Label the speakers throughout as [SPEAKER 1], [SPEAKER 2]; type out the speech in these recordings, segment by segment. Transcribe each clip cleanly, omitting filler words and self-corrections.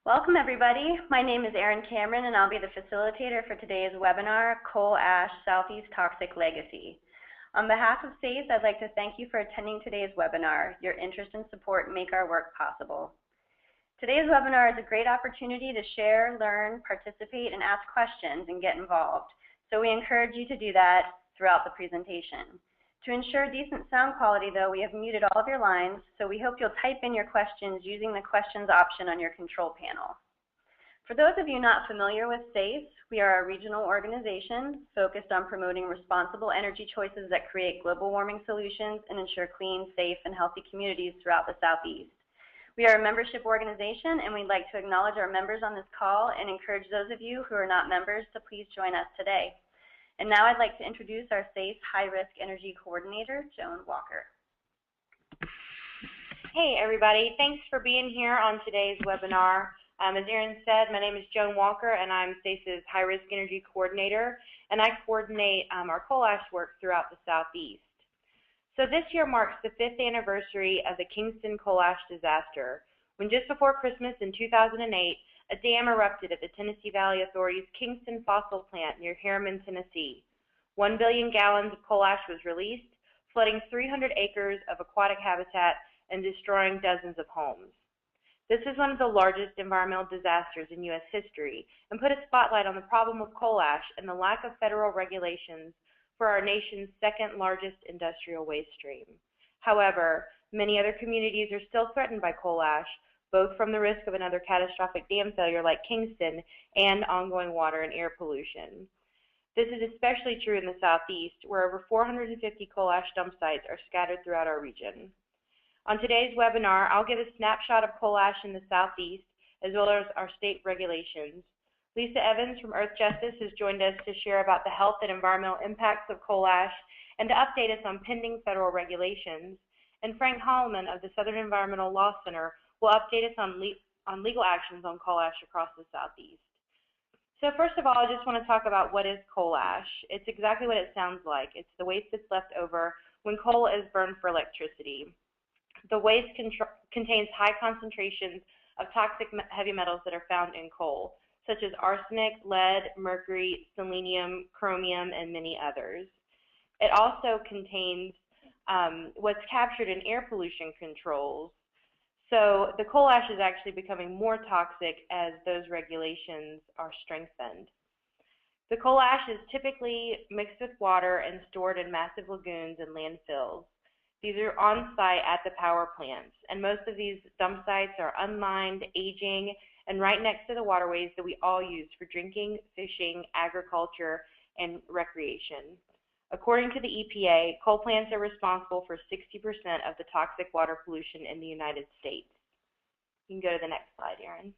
[SPEAKER 1] Welcome everybody. My name is Erin Cameron and I'll be the facilitator for today's webinar, Coal Ash Southeast Toxic Legacy. On behalf of SACE, I'd like to thank you for attending today's webinar. Your interest and support make our work possible. Today's webinar is a great opportunity to share, learn, participate, and ask questions and get involved. So we encourage you to do that throughout the presentation. To ensure decent sound quality, though, we have muted all of your lines, so we hope you'll type in your questions using the questions option on your control panel. For those of you not familiar with SACE, we are a regional organization focused on promoting responsible energy choices that create global warming solutions and ensure clean, safe, and healthy communities throughout the Southeast. We are a membership organization, and we'd like to acknowledge our members on this call and encourage those of you who are not members to please join us today. And now I'd like to introduce our SACE High-Risk Energy Coordinator, Joan Walker.
[SPEAKER 2] Hey everybody, thanks for being here on today's webinar. As Erin said, my name is Joan Walker and I'm SACE's High-Risk Energy Coordinator, and I coordinate our coal ash work throughout the Southeast. So this year marks the 5th anniversary of the Kingston coal ash disaster, when just before Christmas in 2008, a dam erupted at the Tennessee Valley Authority's Kingston fossil plant near Harriman, Tennessee. 1 billion gallons of coal ash was released, flooding 300 acres of aquatic habitat and destroying dozens of homes. This is one of the largest environmental disasters in U.S. history and put a spotlight on the problem of coal ash and the lack of federal regulations for our nation's second largest industrial waste stream. However, many other communities are still threatened by coal ash, both from the risk of another catastrophic dam failure like Kingston and ongoing water and air pollution. This is especially true in the Southeast, where over 450 coal ash dump sites are scattered throughout our region. On today's webinar, I'll give a snapshot of coal ash in the Southeast, as well as our state regulations. Lisa Evans from Earth Justice has joined us to share about the health and environmental impacts of coal ash and to update us on pending federal regulations. And Frank Holloman of the Southern Environmental Law Center will update us on legal actions on coal ash across the Southeast. So first of all, I just want to talk about what is coal ash. It's exactly what it sounds like. It's the waste that's left over when coal is burned for electricity. The waste contains high concentrations of toxic heavy metals that are found in coal, such as arsenic, lead, mercury, selenium, chromium, and many others. It also contains what's captured in air pollution controls. So the coal ash is actually becoming more toxic as those regulations are strengthened. The coal ash is typically mixed with water and stored in massive lagoons and landfills. These are on site at the power plants, and most of these dump sites are unmined, aging, and right next to the waterways that we all use for drinking, fishing, agriculture, and recreation. According to the EPA, coal plants are responsible for 60% of the toxic water pollution in the United States. You can go to the next slide, Erin.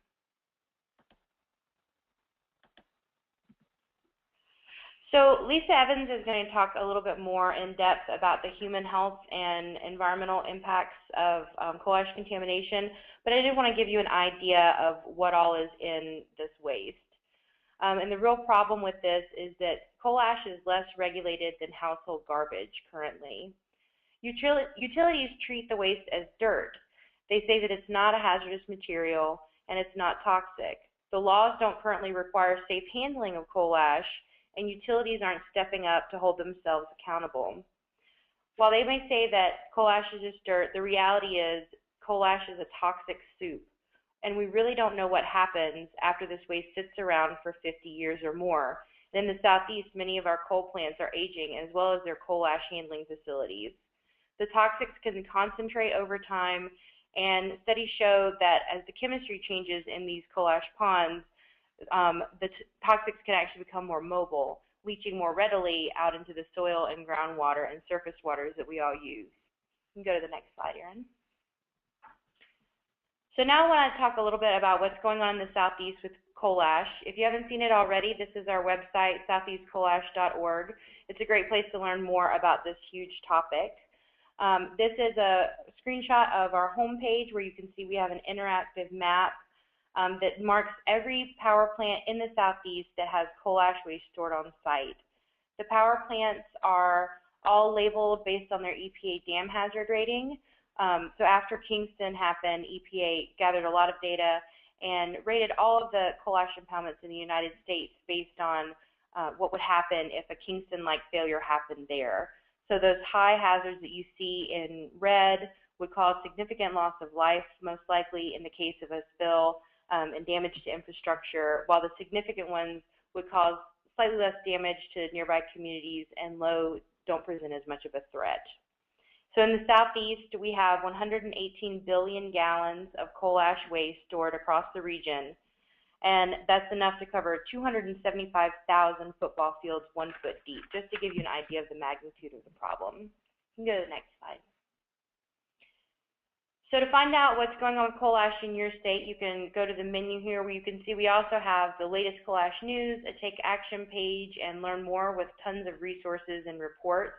[SPEAKER 2] So Lisa Evans is going to talk a little bit more in depth about the human health and environmental impacts of coal ash contamination, but I did want to give you an idea of what all is in this waste. And the real problem with this is that coal ash is less regulated than household garbage currently. Utilities treat the waste as dirt. They say that it's not a hazardous material and it's not toxic. The laws don't currently require safe handling of coal ash, and utilities aren't stepping up to hold themselves accountable. While they may say that coal ash is just dirt, the reality is coal ash is a toxic soup. And we really don't know what happens after this waste sits around for 50 years or more. And in the Southeast, many of our coal plants are aging, as well as their coal ash handling facilities. The toxics can concentrate over time, and studies show that as the chemistry changes in these coal ash ponds, the toxics can actually become more mobile, leaching more readily out into the soil and groundwater and surface waters that we all use. You can go to the next slide, Erin. So now I want to talk a little bit about what's going on in the Southeast with coal ash. If you haven't seen it already, this is our website, southeastcoalash.org. It's a great place to learn more about this huge topic. This is a screenshot of our homepage where you can see we have an interactive map that marks every power plant in the Southeast that has coal ash waste stored on site. The power plants are all labeled based on their EPA dam hazard rating. So after Kingston happened, EPA gathered a lot of data and rated all of the coal ash impoundments in the United States based on what would happen if a Kingston-like failure happened there. So those high hazards that you see in red would cause significant loss of life, most likely in the case of a spill, and damage to infrastructure, while the significant ones would cause slightly less damage to nearby communities and low don't present as much of a threat. So in the southeast, we have 118 billion gallons of coal ash waste stored across the region, and that's enough to cover 275,000 football fields 1 foot deep, just to give you an idea of the magnitude of the problem. You can go to the next slide. So to find out what's going on with coal ash in your state, you can go to the menu here where you can see we also have the latest coal ash news, a take action page, and learn more with tons of resources and reports.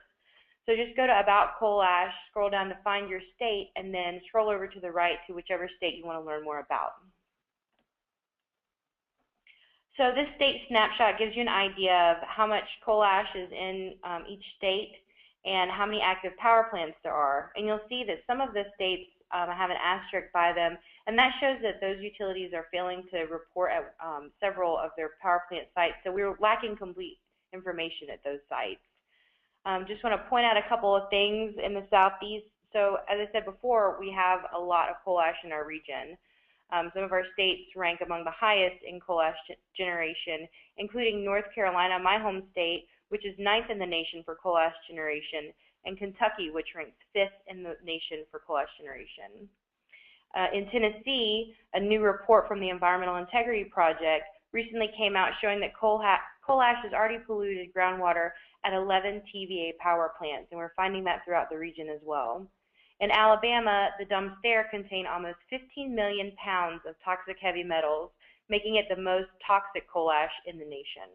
[SPEAKER 2] So just go to About Coal Ash, scroll down to find your state, and then scroll over to the right to whichever state you want to learn more about. So this state snapshot gives you an idea of how much coal ash is in each state and how many active power plants there are. And you'll see that some of the states have an asterisk by them, and that shows that those utilities are failing to report at several of their power plant sites. So we're lacking complete information at those sites. Just want to point out a couple of things in the southeast. So as I said before, we have a lot of coal ash in our region. Some of our states rank among the highest in coal ash generation, including North Carolina, my home state, which is 9th in the nation for coal ash generation, and Kentucky, which ranks 5th in the nation for coal ash generation. In Tennessee, a new report from the Environmental Integrity Project recently came out showing that coal ash has already polluted groundwater at 11 TVA power plants, and we're finding that throughout the region as well. In Alabama, the dumps there contain almost 15 million pounds of toxic heavy metals, making it the most toxic coal ash in the nation.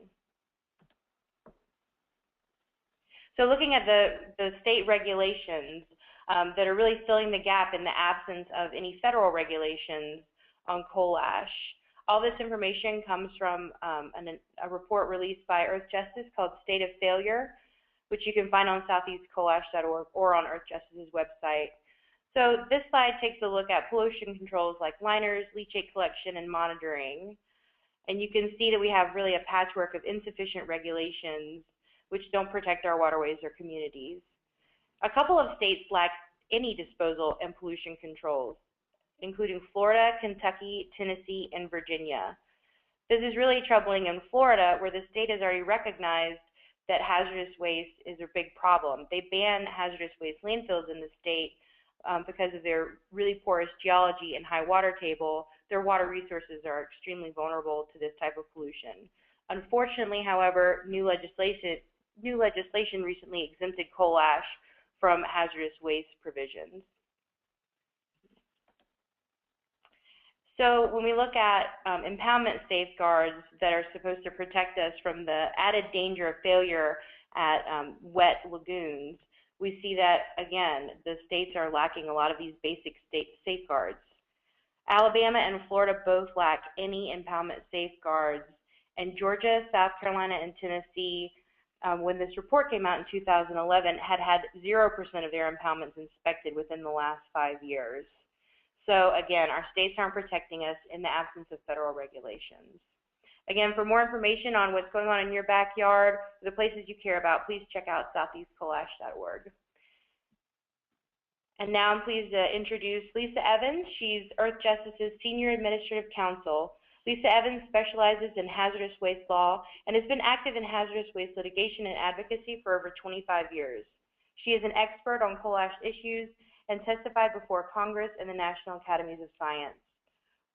[SPEAKER 2] So looking at the state regulations that are really filling the gap in the absence of any federal regulations on coal ash. All this information comes from a report released by Earth Justice called State of Failure, which you can find on southeastcoalash.org or on Earth Justice's website. So this slide takes a look at pollution controls like liners, leachate collection, and monitoring. And you can see that we have really a patchwork of insufficient regulations which don't protect our waterways or communities. A couple of states lack any disposal and pollution controls, including Florida, Kentucky, Tennessee, and Virginia. This is really troubling in Florida, where the state has already recognized that hazardous waste is a big problem. They ban hazardous waste landfills in the state because of their really porous geology and high water table. Their water resources are extremely vulnerable to this type of pollution. Unfortunately, however, new legislation recently exempted coal ash from hazardous waste provisions. So when we look at impoundment safeguards that are supposed to protect us from the added danger of failure at wet lagoons, we see that, again, the states are lacking a lot of these basic state safeguards. Alabama and Florida both lack any impoundment safeguards, and Georgia, South Carolina, and Tennessee, when this report came out in 2011, had 0% of their impoundments inspected within the last 5 years. So again, our states aren't protecting us in the absence of federal regulations. Again, for more information on what's going on in your backyard, the places you care about, please check out southeastcoalash.org. And now I'm pleased to introduce Lisa Evans. She's Earth Justice's Senior Administrative Counsel. Lisa Evans specializes in hazardous waste law and has been active in hazardous waste litigation and advocacy for over 25 years. She is an expert on coal ash issues and testified before Congress and the National Academies of Science.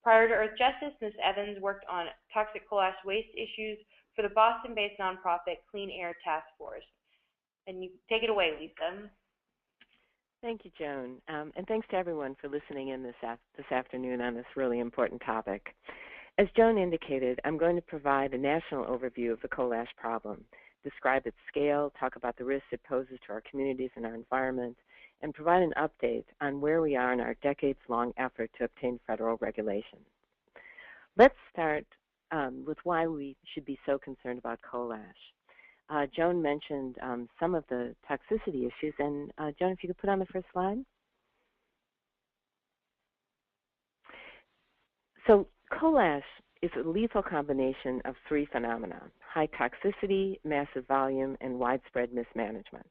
[SPEAKER 2] Prior to Earth Justice, Ms. Evans worked on toxic coal ash waste issues for the Boston-based nonprofit Clean Air Task Force. And you take it away, Lisa.
[SPEAKER 3] Thank you, Joan, and thanks to everyone for listening in this afternoon on this really important topic. As Joan indicated, I'm going to provide a national overview of the coal ash problem, describe its scale, talk about the risks it poses to our communities and our environment, and provide an update on where we are in our decades-long effort to obtain federal regulation. Let's start with why we should be so concerned about coal ash. Joan mentioned some of the toxicity issues, and Joan, if you could put on the first slide. So Coal ash is a lethal combination of three phenomena: high toxicity, massive volume, and widespread mismanagement.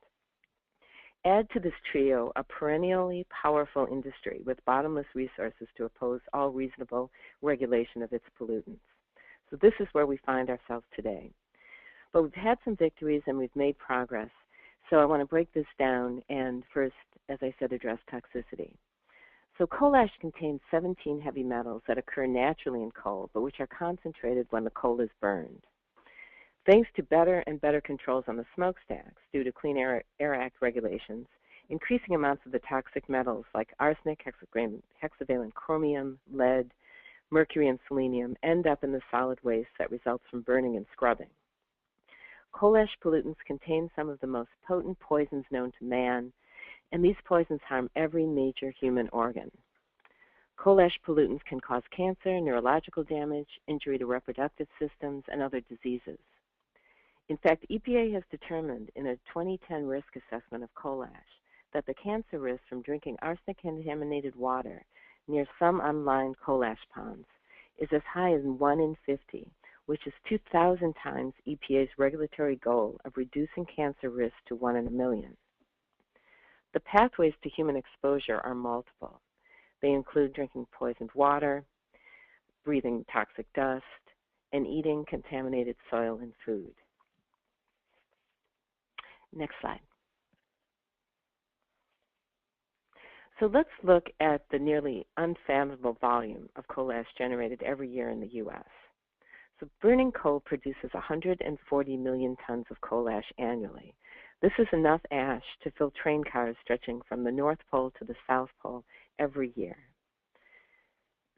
[SPEAKER 3] Add to this trio a perennially powerful industry with bottomless resources to oppose all reasonable regulation of its pollutants. So this is where we find ourselves today. But we've had some victories and we've made progress. So I want to break this down and first, as I said, address toxicity. So coal ash contains 17 heavy metals that occur naturally in coal, but which are concentrated when the coal is burned. Thanks to better and better controls on the smokestacks due to Clean Air Act regulations, increasing amounts of the toxic metals like arsenic, hexavalent chromium, lead, mercury, and selenium end up in the solid waste that results from burning and scrubbing. Coal ash pollutants contain some of the most potent poisons known to man, and these poisons harm every major human organ. Coal ash pollutants can cause cancer, neurological damage, injury to reproductive systems, and other diseases. In fact, EPA has determined in a 2010 risk assessment of coal ash that the cancer risk from drinking arsenic-contaminated water near some unlined coal ash ponds is as high as 1 in 50, which is 2,000 times EPA's regulatory goal of reducing cancer risk to 1 in a million. The pathways to human exposure are multiple. They include drinking poisoned water, breathing toxic dust, and eating contaminated soil and food. Next slide. So let's look at the nearly unfathomable volume of coal ash generated every year in the U.S. So burning coal produces 140 million tons of coal ash annually. This is enough ash to fill train cars stretching from the North Pole to the South Pole every year.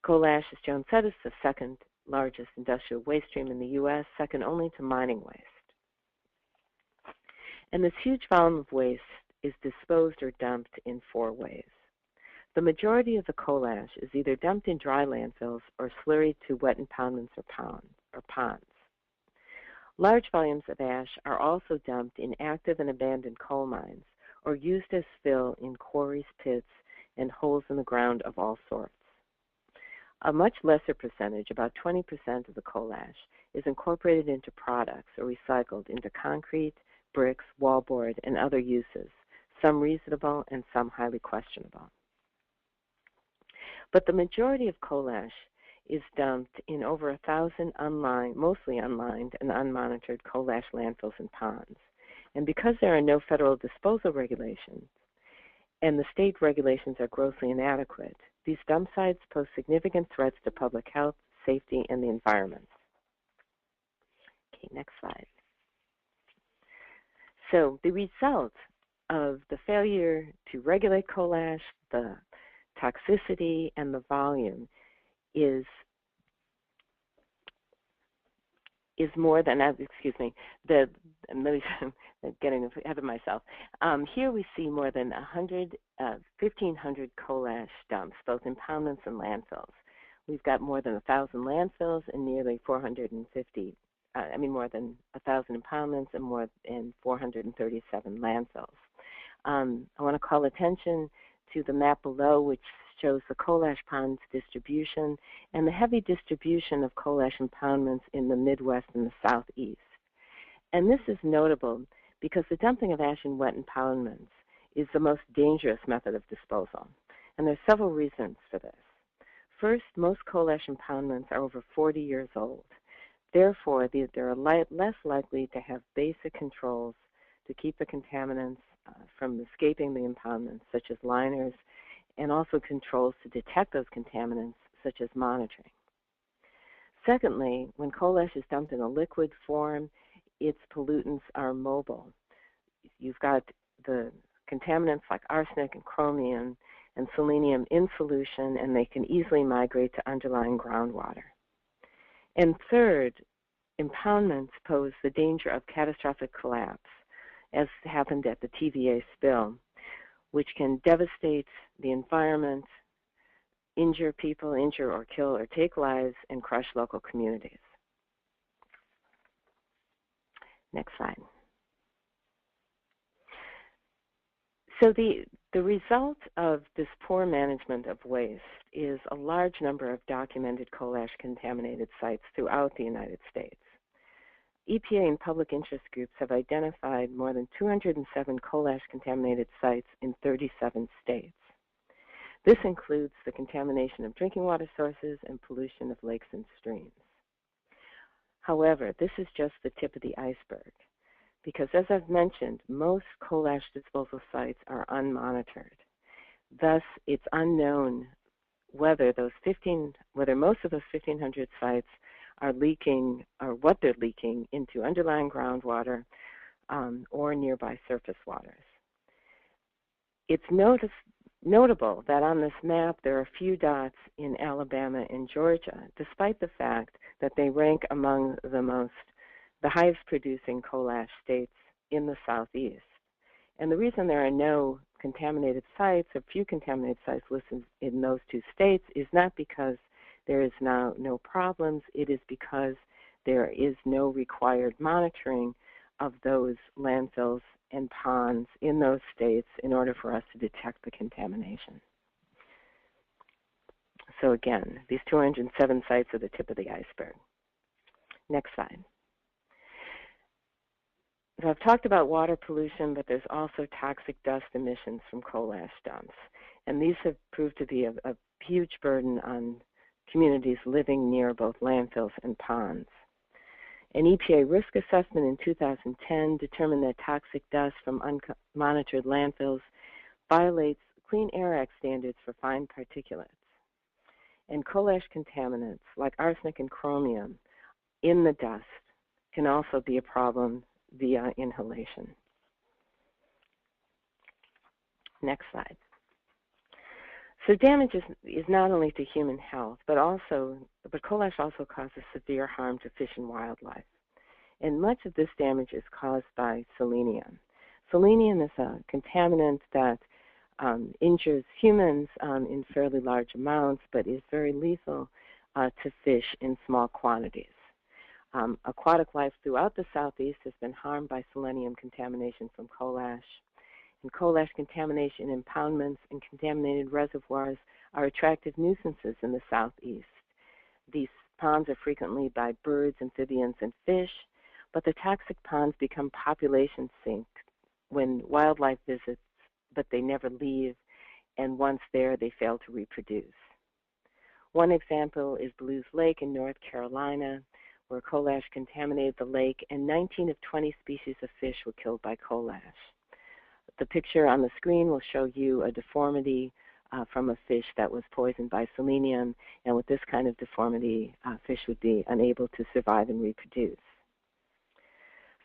[SPEAKER 3] Coal ash, as Joan said, is the second largest industrial waste stream in the U.S., second only to mining waste. And this huge volume of waste is disposed or dumped in 4 ways. The majority of the coal ash is either dumped in dry landfills or slurried to wet impoundments or ponds. Large volumes of ash are also dumped in active and abandoned coal mines or used as fill in quarries, pits, and holes in the ground of all sorts. A much lesser percentage, about 20% of the coal ash, is incorporated into products or recycled into concrete, bricks, wallboard, and other uses, some reasonable and some highly questionable. But the majority of coal ash is dumped in over 1,000 mostly unlined and unmonitored coal ash landfills and ponds. And because there are no federal disposal regulations and the state regulations are grossly inadequate, these dump sites pose significant threats to public health, safety, and the environment. Okay, next slide. So the result of the failure to regulate coal ash, the toxicity, and the volume is more than, getting ahead of myself. Here we see more than 1,500 coal ash dumps, both impoundments and landfills. We've got more than 1,000 landfills and nearly 450, more than 1,000 impoundments and more than 437 landfills. I want to call attention to the map below, which shows the coal ash ponds distribution and the heavy distribution of coal ash impoundments in the Midwest and the Southeast. And this is notable because the dumping of ash in wet impoundments is the most dangerous method of disposal. And there are several reasons for this. First, most coal ash impoundments are over 40 years old. Therefore, they're less likely to have basic controls to keep the contaminants from escaping the impoundments, such as liners, and also controls to detect those contaminants, such as monitoring. Secondly, when coal ash is dumped in a liquid form, its pollutants are mobile. You've got the contaminants like arsenic and chromium and selenium in solution, and they can easily migrate to underlying groundwater. And third, impoundments pose the danger of catastrophic collapse, as happened at the TVA spill, which can devastate the environment, injure people, injure or kill or take lives, and crush local communities. Next slide. So the The result of this poor management of waste is a large number of documented coal ash contaminated sites throughout the United States. EPA and public interest groups have identified more than 207 coal ash contaminated sites in 37 states. This includes the contamination of drinking water sources and pollution of lakes and streams. However, this is just the tip of the iceberg, because as I've mentioned, most coal ash disposal sites are unmonitored. Thus, it's unknown whether most of those 1,500 sites are leaking, or what they're leaking into underlying groundwater or nearby surface waters. It's notable that on this map there are a few dots in Alabama and Georgia, despite the fact that they rank among the highest producing coal ash states in the southeast. And the reason there are no contaminated sites, or few contaminated sites listed in those two states, is not because there is now no problems. It is because there is no required monitoring of those landfills and ponds in those states in order for us to detect the contamination. So again, these 207 sites are the tip of the iceberg. Next slide. So I've talked about water pollution, but there's also toxic dust emissions from coal ash dumps. And these have proved to be a huge burden on communities living near both landfills and ponds. An EPA risk assessment in 2010 determined that toxic dust from unmonitored landfills violates Clean Air Act standards for fine particulates. And coal ash contaminants like arsenic and chromium in the dust can also be a problem via inhalation. Next slide. So damage is not only to human health, but coal ash also causes severe harm to fish and wildlife. And much of this damage is caused by selenium. Selenium is a contaminant that injures humans in fairly large amounts, but is very lethal to fish in small quantities. Aquatic life throughout the southeast has been harmed by selenium contamination from coal ash. And coal ash contamination in impoundments and contaminated reservoirs are attractive nuisances in the southeast. These ponds are frequently by birds, amphibians, and fish, but the toxic ponds become population sinks when wildlife visits, but they never leave, and once there, they fail to reproduce. One example is Blues Lake in North Carolina, where coal ash contaminated the lake, and 19 of 20 species of fish were killed by coal ash. The picture on the screen will show you a deformity from a fish that was poisoned by selenium, and with this kind of deformity, fish would be unable to survive and reproduce.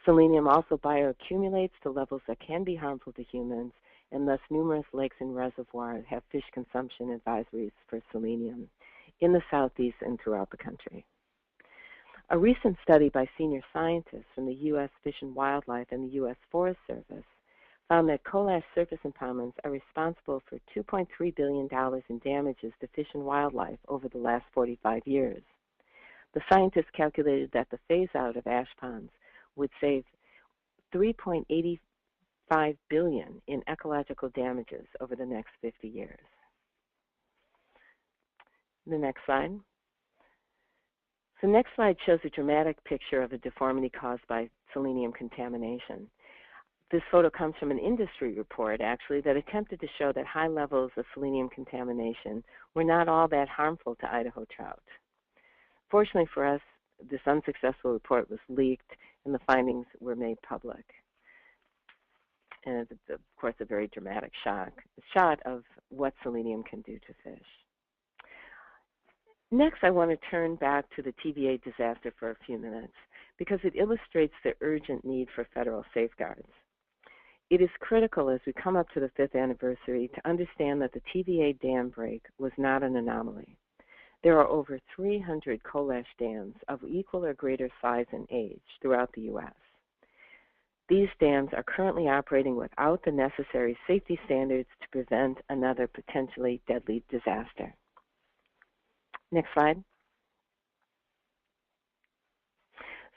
[SPEAKER 3] Selenium also bioaccumulates to levels that can be harmful to humans, and thus numerous lakes and reservoirs have fish consumption advisories for selenium in the southeast and throughout the country. A recent study by senior scientists from the U.S. Fish and Wildlife and the U.S. Forest Service found that coal ash surface impoundments are responsible for $2.3 billion in damages to fish and wildlife over the last 45 years. The scientists calculated that the phase-out of ash ponds would save $3.85 billion in ecological damages over the next 50 years. The next slide. The next slide shows a dramatic picture of a deformity caused by selenium contamination. This photo comes from an industry report, actually, that attempted to show that high levels of selenium contamination were not all that harmful to Idaho trout. Fortunately for us, this unsuccessful report was leaked and the findings were made public. And it's, of course, a very dramatic shot of what selenium can do to fish. Next, I want to turn back to the TVA disaster for a few minutes because it illustrates the urgent need for federal safeguards. It is critical as we come up to the 5th anniversary to understand that the TVA dam break was not an anomaly. There are over 300 coal ash dams of equal or greater size and age throughout the U.S. These dams are currently operating without the necessary safety standards to prevent another potentially deadly disaster. Next slide.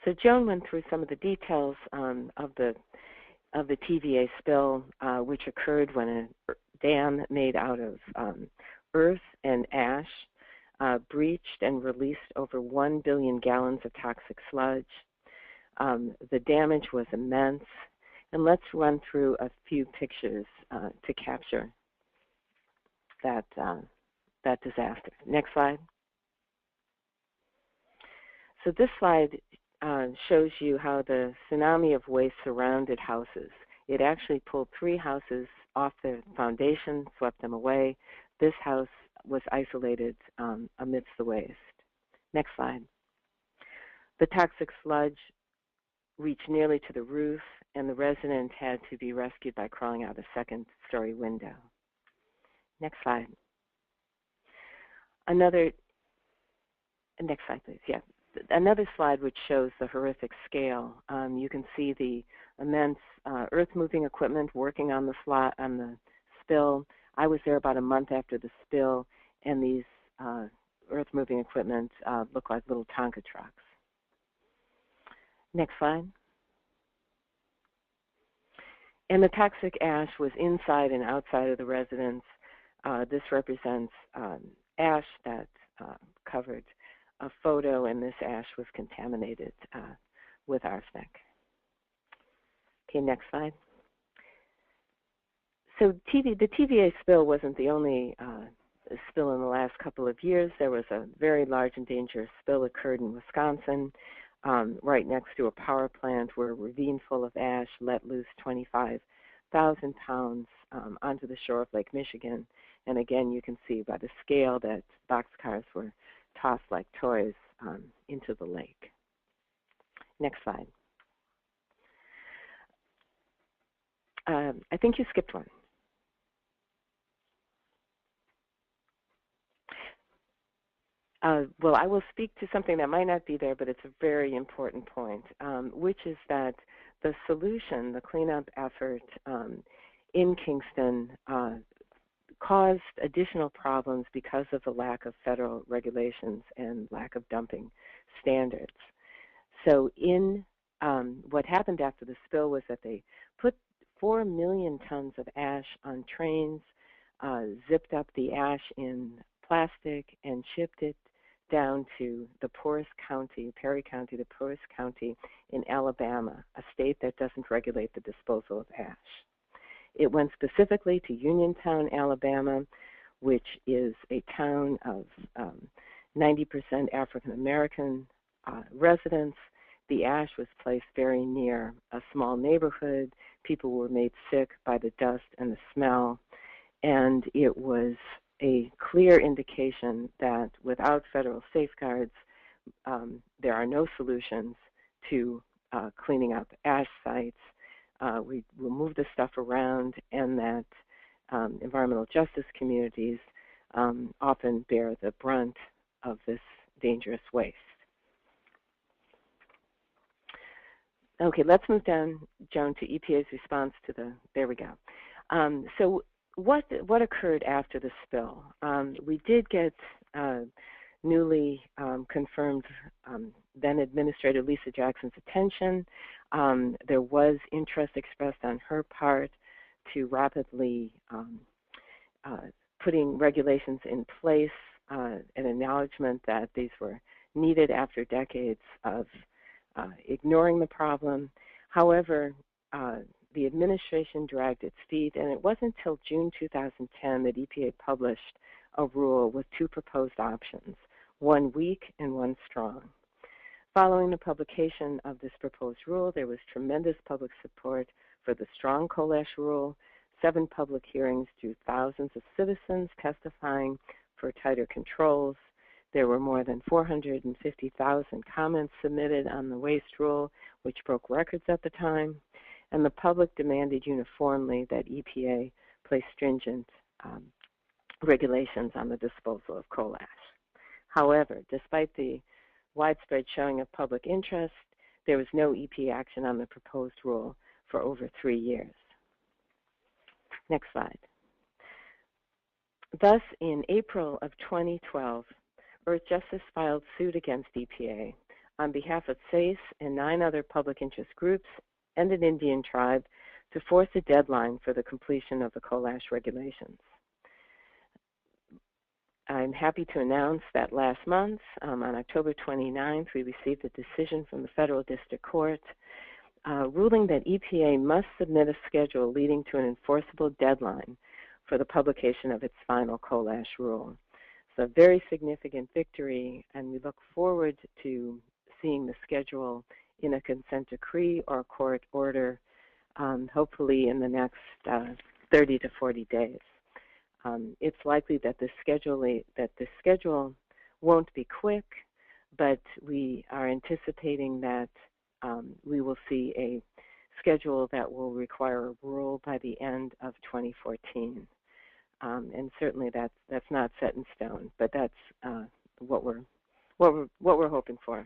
[SPEAKER 3] So Joan went through some of the details of the TVA spill, which occurred when a dam made out of earth and ash breached and released over 1 billion gallons of toxic sludge. The damage was immense. And let's run through a few pictures to capture that disaster. Next slide. So this slide shows you how the tsunami of waste surrounded houses. It actually pulled 3 houses off the foundation, swept them away. This house was isolated amidst the waste. Next slide. The toxic sludge reached nearly to the roof, and the resident had to be rescued by crawling out a second-story window. Next slide. Next slide, please. Yeah. Another slide which shows the horrific scale. You can see the immense earth-moving equipment working on the spill. I was there about a month after the spill, and these earth-moving equipment look like little Tonka trucks. Next slide. And the toxic ash was inside and outside of the residence. This represents ash that covered a photo, and this ash was contaminated with arsenic. Okay, next slide. So the TVA spill wasn't the only spill in the last couple of years. There was a very large and dangerous spill occurred in Wisconsin, right next to a power plant where a ravine full of ash let loose 25,000 pounds onto the shore of Lake Michigan. And again, you can see by the scale that boxcars were tossed like toys into the lake. Next slide. I think you skipped one. Well, I will speak to something that might not be there, but it's a very important point, which is that the solution, the cleanup effort in Kingston caused additional problems because of the lack of federal regulations and lack of dumping standards. So what happened after the spill was that they put 4 million tons of ash on trains, zipped up the ash in plastic, and shipped it down to the poorest county, Perry County, the poorest county in Alabama, a state that doesn't regulate the disposal of ash. It went specifically to Uniontown, Alabama, which is a town of 90% African American residents. The ash was placed very near a small neighborhood. People were made sick by the dust and the smell, and it was a clear indication that without federal safeguards, there are no solutions to cleaning up ash sites. We will move the stuff around, and that environmental justice communities often bear the brunt of this dangerous waste. Okay, let's move down, Joan, to EPA's response to there we go. So what occurred after the spill? We did get newly confirmed then Administrator Lisa Jackson's attention. There was interest expressed on her part to rapidly putting regulations in place, an acknowledgement that these were needed after decades of ignoring the problem. However, the administration dragged its feet, and it wasn't until June 2010 that EPA published a rule with 2 proposed options, one weak and one strong. Following the publication of this proposed rule, there was tremendous public support for the strong coal ash rule. 7 public hearings drew thousands of citizens testifying for tighter controls. There were more than 450,000 comments submitted on the waste rule, which broke records at the time. And the public demanded uniformly that EPA place stringent regulations on the disposal of coal ash. However, despite the widespread showing of public interest, there was no EPA action on the proposed rule for over 3 years. Next slide. Thus, in April of 2012, Earth Justice filed suit against EPA on behalf of SACE and 9 other public interest groups and an Indian tribe to force a deadline for the completion of the coal ash regulations. I'm happy to announce that last month, on October 29th, we received a decision from the Federal District Court ruling that EPA must submit a schedule leading to an enforceable deadline for the publication of its final coal ash rule. It's a very significant victory, and we look forward to seeing the schedule in a consent decree or court order, hopefully in the next 30 to 40 days. It's likely that the schedule won't be quick, but we are anticipating that we will see a schedule that will require a rule by the end of 2014. And certainly that's not set in stone, but that's what we're hoping for.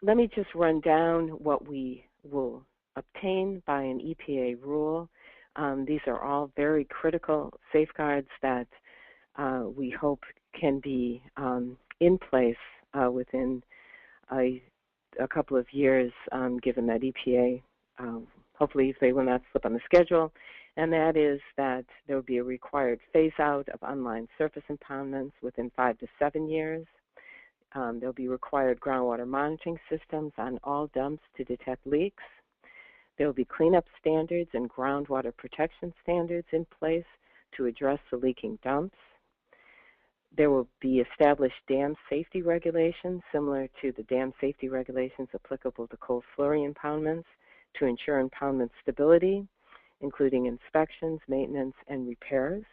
[SPEAKER 3] Let me just run down what we will obtain by an EPA rule. These are all very critical safeguards that we hope can be in place within a couple of years, given that EPA, hopefully they will not slip on the schedule, and that is that there will be a required phase-out of unlined surface impoundments within 5 to 7 years. There will be required groundwater monitoring systems on all dumps to detect leaks. There will be cleanup standards and groundwater protection standards in place to address the leaking dumps. There will be established dam safety regulations similar to the dam safety regulations applicable to coal slurry impoundments to ensure impoundment stability, including inspections, maintenance, and repairs.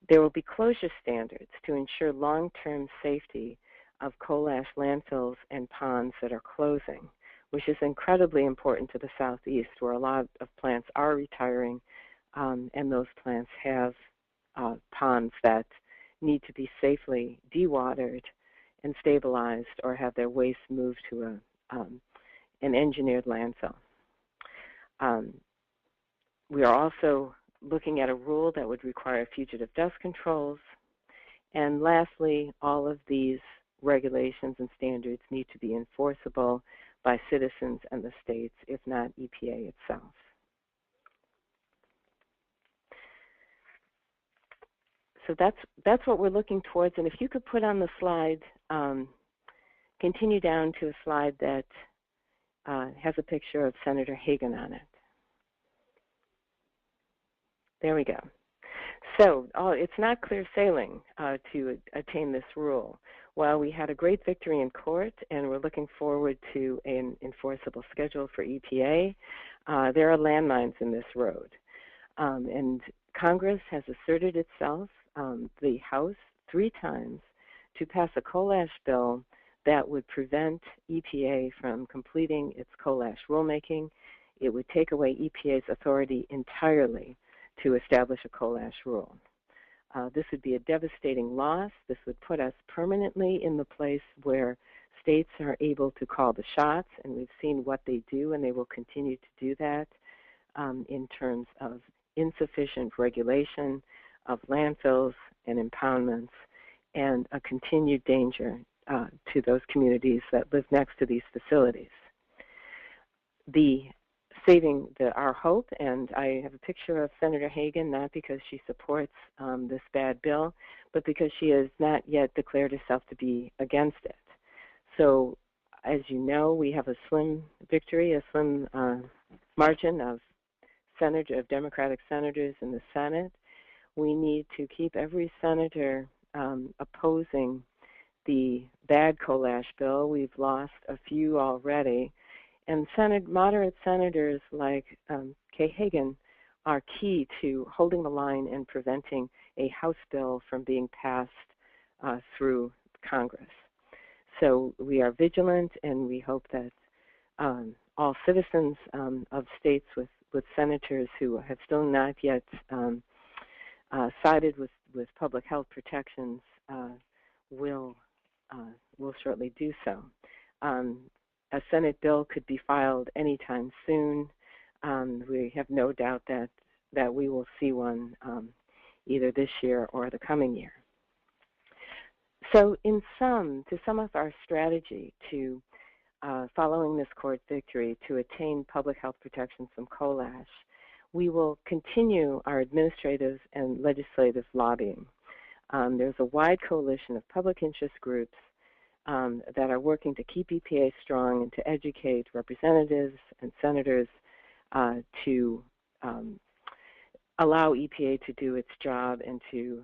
[SPEAKER 3] There will be closure standards to ensure long-term safety of coal ash landfills and ponds that are closing, which is incredibly important to the southeast, where a lot of plants are retiring, and those plants have ponds that need to be safely dewatered and stabilized or have their waste moved to an engineered landfill. We are also looking at a rule that would require fugitive dust controls. And lastly, all of these regulations and standards need to be enforceable by citizens and the states, if not EPA itself. So that's what we're looking towards. And if you could put on the slide, continue down to a slide that has a picture of Senator Hagan on it. There we go. So it's not clear sailing to attain this rule. While we had a great victory in court and we're looking forward to an enforceable schedule for EPA, there are landmines in this road. And Congress has asserted itself, the House, 3 times to pass a coal ash bill that would prevent EPA from completing its coal ash rulemaking. It would take away EPA's authority entirely to establish a coal ash rule. This would be a devastating loss. This would put us permanently in the place where states are able to call the shots, and we've seen what they do, and they will continue to do that in terms of insufficient regulation of landfills and impoundments, and a continued danger to those communities that live next to these facilities. Our hope, and I have a picture of Senator Hagan, not because she supports this bad bill, but because she has not yet declared herself to be against it. So, as you know, we have a slim victory, a slim margin of Democratic senators in the Senate. We need to keep every senator opposing the bad coal ash bill. We've lost a few already. And moderate senators like Kay Hagan are key to holding the line and preventing a House bill from being passed through Congress. So we are vigilant, and we hope that all citizens of states with senators who have still not yet sided with public health protections will shortly do so. A Senate bill could be filed anytime soon. We have no doubt that we will see one either this year or the coming year. So to sum up our strategy to following this court victory to attain public health protections from coal ash, we will continue our administrative and legislative lobbying. There's a wide coalition of public interest groups that are working to keep EPA strong and to educate representatives and senators to allow EPA to do its job and to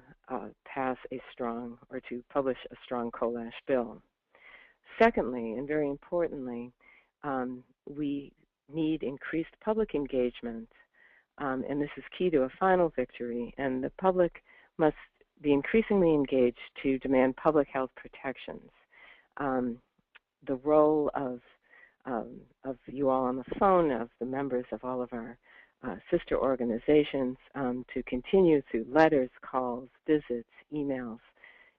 [SPEAKER 3] pass a strong, or to publish a strong coal ash bill. Secondly, and very importantly, we need increased public engagement, and this is key to a final victory, and the public must be increasingly engaged to demand public health protections. The role of you all on the phone, of the members of all of our sister organizations, to continue through letters, calls, visits, emails,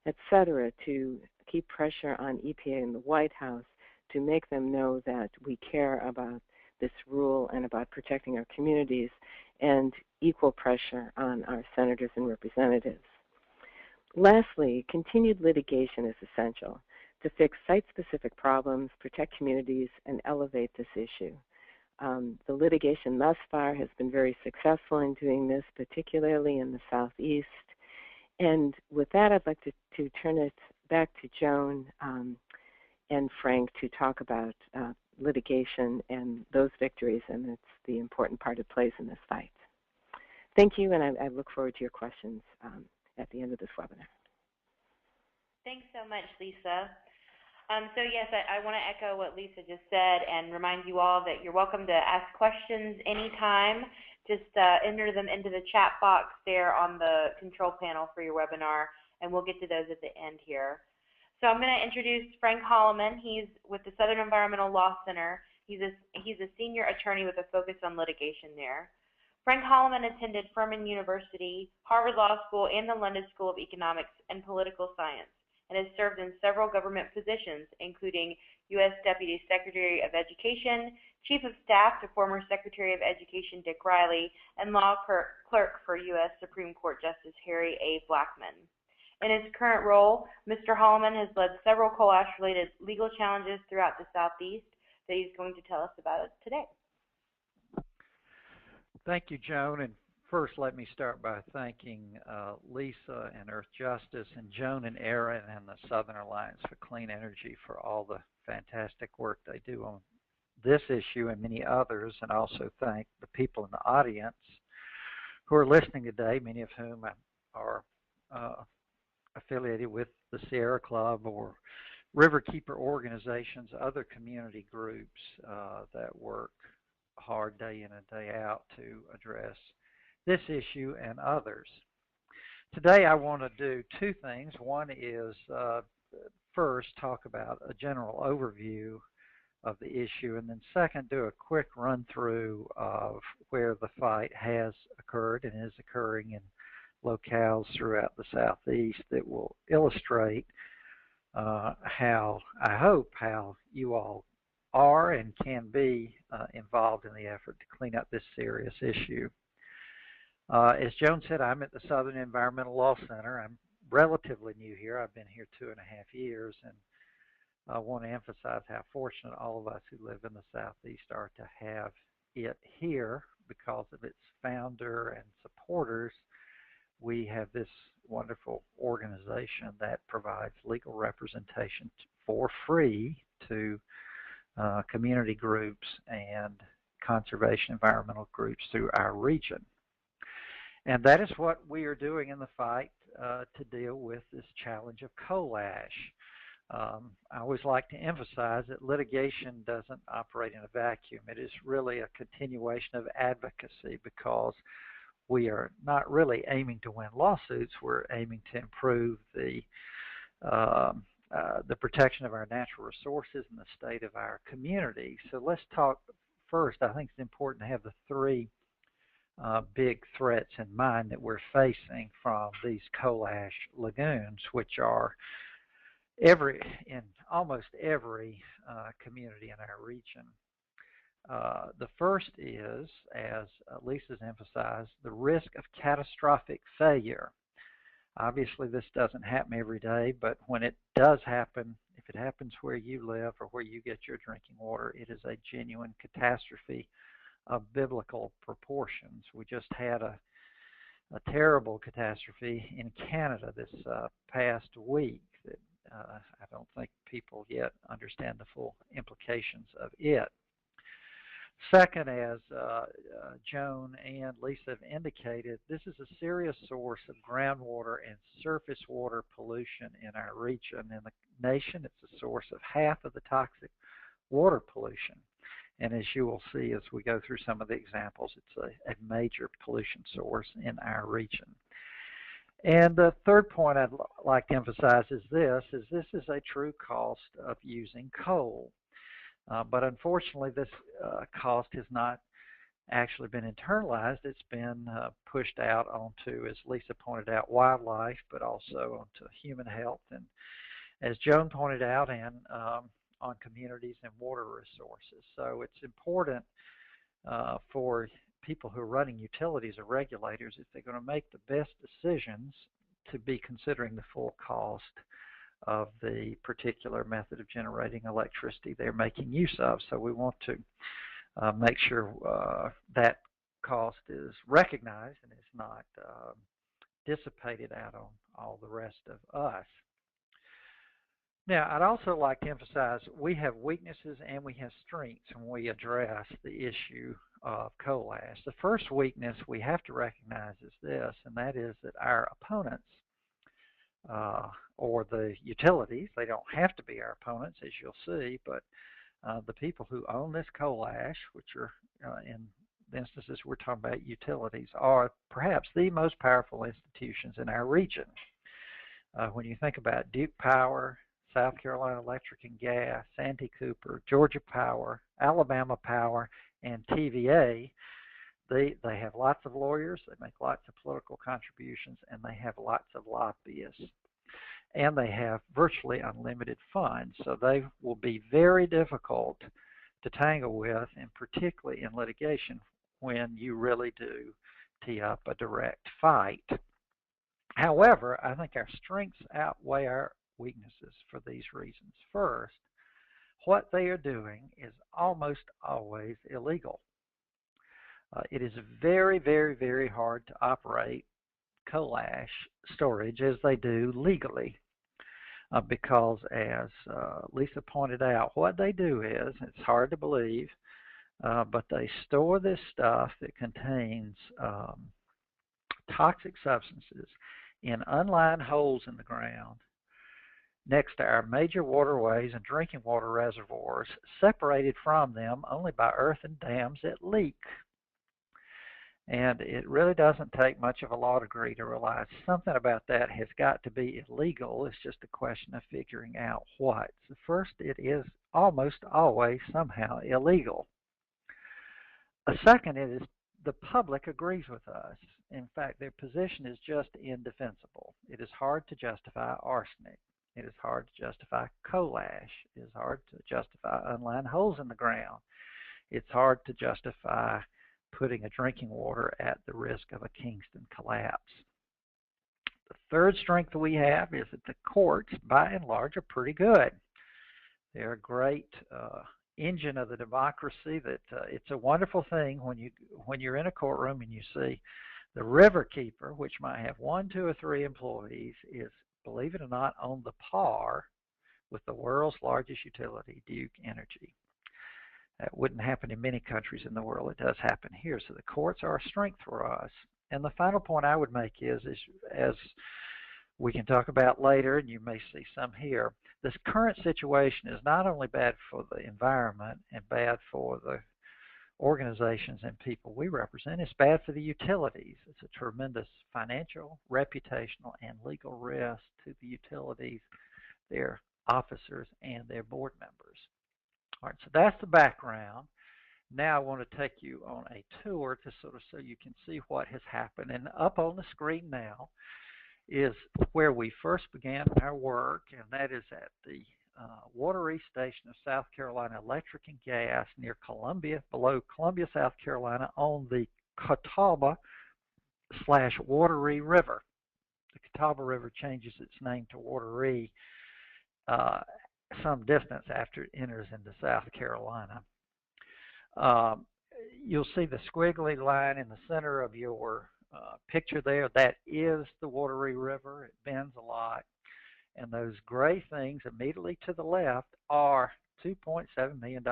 [SPEAKER 3] etc., to keep pressure on EPA and the White House to make them know that we care about this rule and about protecting our communities, and equal pressure on our senators and representatives. Lastly, continued litigation is essential to fix site-specific problems, protect communities, and elevate this issue. The litigation thus far has been very successful in doing this, particularly in the Southeast. And with that, I'd like to turn it back to Joan and Frank to talk about litigation and those victories, and it's the important part it plays in this fight. Thank you, and I look forward to your questions at the end of this webinar.
[SPEAKER 2] Thanks so much, Lisa. So yes, I want to echo what Lisa just said and remind you all that you're welcome to ask questions anytime. Just enter them into the chat box there on the control panel for your webinar, and we'll get to those at the end here. So I'm going to introduce Frank Holloman. He's with the Southern Environmental Law Center. He's a senior attorney with a focus on litigation there. Frank Holloman attended Furman University, Harvard Law School, and the London School of Economics and Political Science, and has served in several government positions, including U.S. Deputy Secretary of Education, Chief of Staff to former Secretary of Education Dick Riley, and law clerk for U.S. Supreme Court Justice Harry A. Blackmun. In his current role, Mr. Holloman has led several coal ash-related legal challenges throughout the Southeast that he's going to tell us about today.
[SPEAKER 4] Thank you, Joan. And first, let me start by thanking Lisa and Earth Justice and Joan and Aaron and the Southern Alliance for Clean Energy for all the fantastic work they do on this issue and many others, and also thank the people in the audience who are listening today, many of whom are affiliated with the Sierra Club or Riverkeeper organizations, other community groups that work hard day in and day out to address this issue and others. Today I want to do two things. One is first talk about a general overview of the issue, and then second do a quick run through of where the fight has occurred and is occurring in locales throughout the Southeast that will illustrate how you all are and can be involved in the effort to clean up this serious issue. As Joan said, I'm at the Southern Environmental Law Center. I'm relatively new here. I've been here 2.5 years, and I want to emphasize how fortunate all of us who live in the Southeast are to have it here. Because of its founder and supporters, we have this wonderful organization that provides legal representation for free to community groups and conservation environmental groups through our region. And that is what we are doing in the fight to deal with this challenge of coal ash. I always like to emphasize that litigation doesn't operate in a vacuum. It is really a continuation of advocacy, because we are not really aiming to win lawsuits. We're aiming to improve the protection of our natural resources and the state of our community. So let's talk first. I think it's important to have the three big threats in mind that we're facing from these coal ash lagoons, which are in almost every community in our region. The first is, as Lisa's emphasized, the risk of catastrophic failure. Obviously, this doesn't happen every day, but when it does happen, if it happens where you live or where you get your drinking water, it is a genuine catastrophe of biblical proportions. We just had a terrible catastrophe in Canada this past week that I don't think people yet understand the full implications of it. Second, as Joan and Lisa have indicated, this is a serious source of groundwater and surface water pollution in our region. In the nation, it's a source of half of the toxic water pollution. And as you will see as we go through some of the examples, it's a major pollution source in our region. And the third point I'd like to emphasize is this is a true cost of using coal. But unfortunately, this cost has not actually been internalized. It's been pushed out onto, as Lisa pointed out, wildlife, but also onto human health. And as Joan pointed out, and on communities and water resources. So it's important for people who are running utilities or regulators, if they're going to make the best decisions, to be considering the full cost of the particular method of generating electricity they're making use of. So we want to make sure that cost is recognized and is not dissipated out on all the rest of us. Now, I'd also like to emphasize we have weaknesses and we have strengths when we address the issue of coal ash. The first weakness we have to recognize is this, and that is that our opponents, or the utilities, they don't have to be our opponents, as you'll see, but the people who own this coal ash, which are in the instances we're talking about utilities, are perhaps the most powerful institutions in our region. When you think about Duke Power, South Carolina Electric and Gas, Santee Cooper, Georgia Power, Alabama Power, and TVA, they have lots of lawyers, they make lots of political contributions, and they have lots of lobbyists. And they have virtually unlimited funds, so they will be very difficult to tangle with, and particularly in litigation when you really do tee up a direct fight. However, I think our strengths outweigh our weaknesses for these reasons. First, what they are doing is almost always illegal. It is very, very, very hard to operate coal ash storage as they do legally because, as Lisa pointed out, what they do is, it's hard to believe, but they store this stuff that contains toxic substances in unlined holes in the ground next to our major waterways and drinking water reservoirs, separated from them only by earthen dams that leak. And it really doesn't take much of a law degree to realize something about that has got to be illegal. It's just a question of figuring out what. So first, it is almost always somehow illegal. A second, it is the public agrees with us. In fact, their position is just indefensible. It is hard to justify arsenic. It is hard to justify coal ash. It is hard to justify unlined holes in the ground. It's hard to justify putting a drinking water at the risk of a Kingston collapse. The third strength we have is that the courts, by and large, are pretty good. They're a great engine of the democracy. That it's a wonderful thing when you're in a courtroom and you see the river keeper, which might have 1, 2, or 3 employees, is, believe it or not, on the par with the world's largest utility, Duke Energy. That wouldn't happen in many countries in the world. It does happen here. So the courts are a strength for us. And the final point I would make is as we can talk about later, and you may see some here, this current situation is not only bad for the environment and bad for the organizations and people we represent, it's bad for the utilities. It's a tremendous financial, reputational, and legal risk to the utilities, their officers, and their board members. All right, so that's the background. Now I want to take you on a tour to sort of so you can see what has happened. And up on the screen now is where we first began our work, and that is at the Water East Station of South Carolina Electric and Gas near Columbia, below Columbia, South Carolina, on the Catawba/Wateree River. the Catawba River changes its name to Wateree some distance after it enters into South Carolina. Um, you'll see the squiggly line in the center of your picture there. That is the Wateree River. It bends a lot. And those gray things immediately to the left are 2.7 million